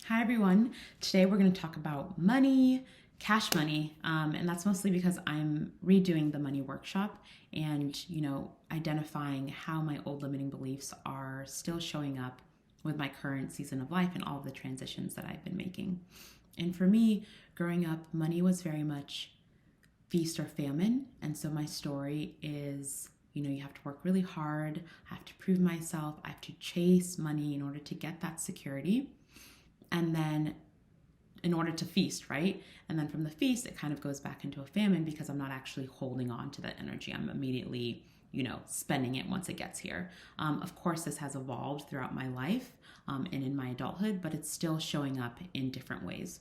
Hi everyone. Today we're going to talk about money, cash money, and that's mostly because I'm redoing the money workshop and identifying how my old limiting beliefs are still showing up with my current season of life and all of the transitions that I've been making. And for me, growing up, money was very much feast or famine, and so my story is you have to work really hard, I have to prove myself, I have to chase money in order to get that security. And then in order to feast, right? And then from the feast, it kind of goes back into a famine because I'm not actually holding on to that energy. I'm immediately, spending it once it gets here. Of course, this has evolved throughout my life and in my adulthood, but it's still showing up in different ways.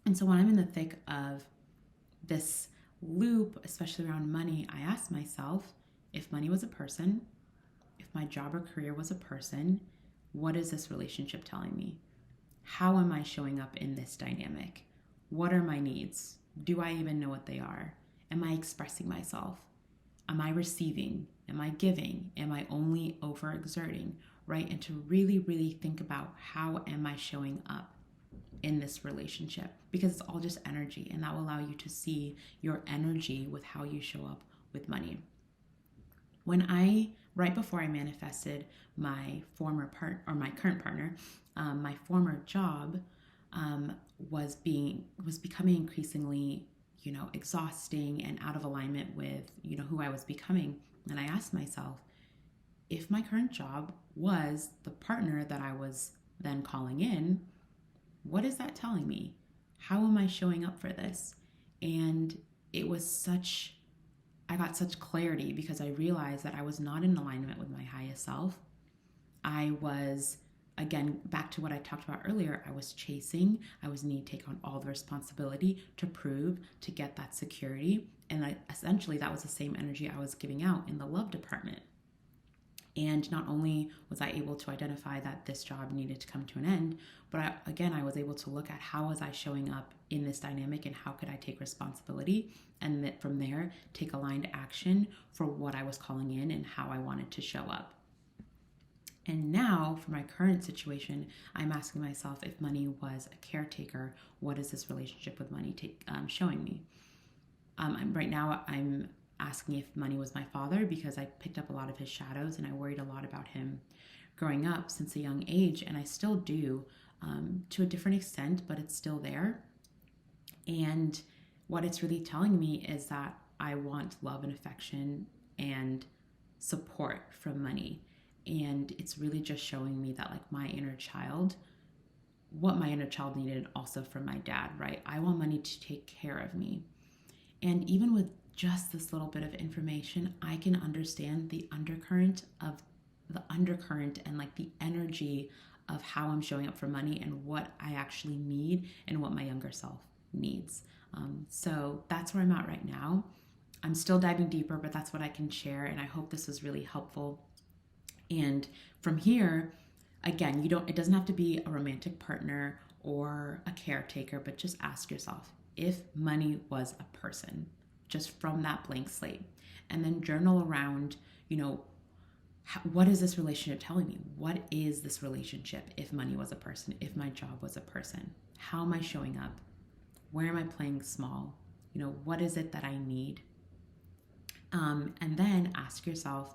And so when I'm in the thick of this loop, especially around money, I ask myself, if money was a person, if my job or career was a person, what is this relationship telling me? How am I showing up in this dynamic? What are my needs? Do I even know what they are? Am I expressing myself? Am I receiving? Am I giving? Am I only overexerting? Right? And to really, really think about how am I showing up in this relationship? Because it's all just energy, and that will allow you to see your energy with how you show up with money. Right before I manifested my my current partner, my former job was becoming increasingly, exhausting and out of alignment with, who I was becoming. And I asked myself, if my current job was the partner that I was then calling in, what is that telling me? How am I showing up for this? And I got such clarity because I realized that I was not in alignment with my highest self. I was, again, back to what I talked about earlier, I was chasing, I was needing to take on all the responsibility to prove, to get that security. And essentially that was the same energy I was giving out in the love department. And not only was I able to identify that this job needed to come to an end, but I was able to look at how was I showing up in this dynamic and how could I take responsibility, and that from there take aligned action for what I was calling in and how I wanted to show up. And now for my current situation, I'm asking myself, if money was a caretaker, what is this relationship with money showing me? Right now I'm asking if money was my father because I picked up a lot of his shadows and I worried a lot about him growing up since a young age, and I still do to a different extent, but it's still there. And what it's really telling me is that I want love and affection and support from money. And it's really just showing me that, like, what my inner child needed also from my dad, right? I want money to take care of me. And even with just this little bit of information, I can understand the undercurrent and like the energy of how I'm showing up for money and what I actually need and what my younger self needs. So that's where I'm at right now. I'm still diving deeper, but that's what I can share. And I hope this was really helpful. And from here, again, it doesn't have to be a romantic partner or a caretaker, but just ask yourself, if money was a person, just from that blank slate, and then journal around, what is this relationship telling me? What is this relationship if money was a person, if my job was a person? How am I showing up? Where am I playing small? What is it that I need? And then ask yourself,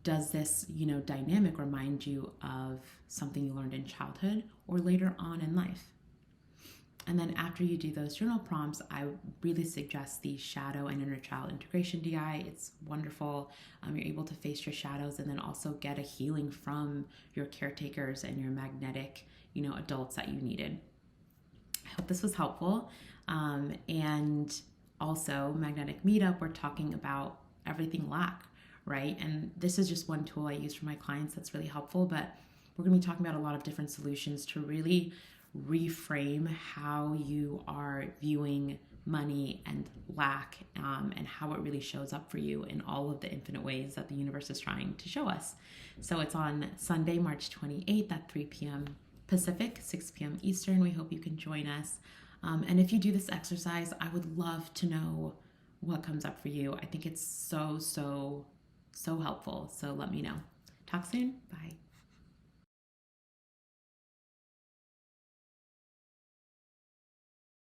does this, dynamic remind you of something you learned in childhood or later on in life? And then after you do those journal prompts, I really suggest the shadow and inner child integration DI. It's wonderful. You're able to face your shadows and then also get a healing from your caretakers and your magnetic, adults that you needed. I hope this was helpful. And also Magnetic Meetup, we're talking about everything lack, right? And this is just one tool I use for my clients that's really helpful, but we're going to be talking about a lot of different solutions to really reframe how you are viewing money and lack, and how it really shows up for you in all of the infinite ways that the universe is trying to show us. So it's on Sunday, March 28th at 3 p.m. Pacific, 6 p.m. Eastern. We hope you can join us. And if you do this exercise, I would love to know what comes up for you. I think it's so, so, so helpful. So let me know. Talk soon. Bye.